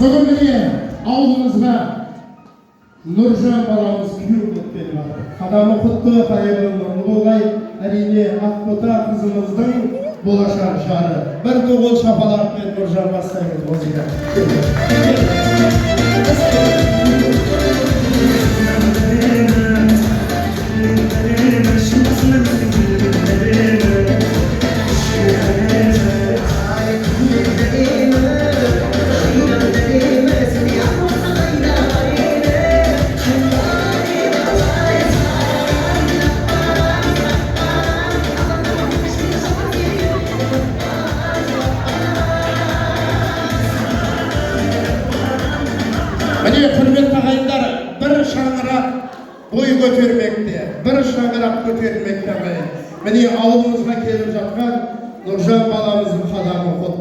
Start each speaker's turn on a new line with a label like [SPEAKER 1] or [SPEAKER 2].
[SPEAKER 1] Бүгін міне ауылымызға Нұржан баламыз күйеу болып келіп жатыр. Қадамы құтты, қайырлы нұрлы болғай. Әрине Ақбота қызымыздың болашақ жары. Бір тоғыл шапалақпен Нұржан бастаймыз музыка. Міне құрметті ағайындар, бір шаңырақ бой көтермекте, бір шаңырақ көтермекте. Міне ауылымызға келіп жатқан Нұржан баламыздың қадамы құтты.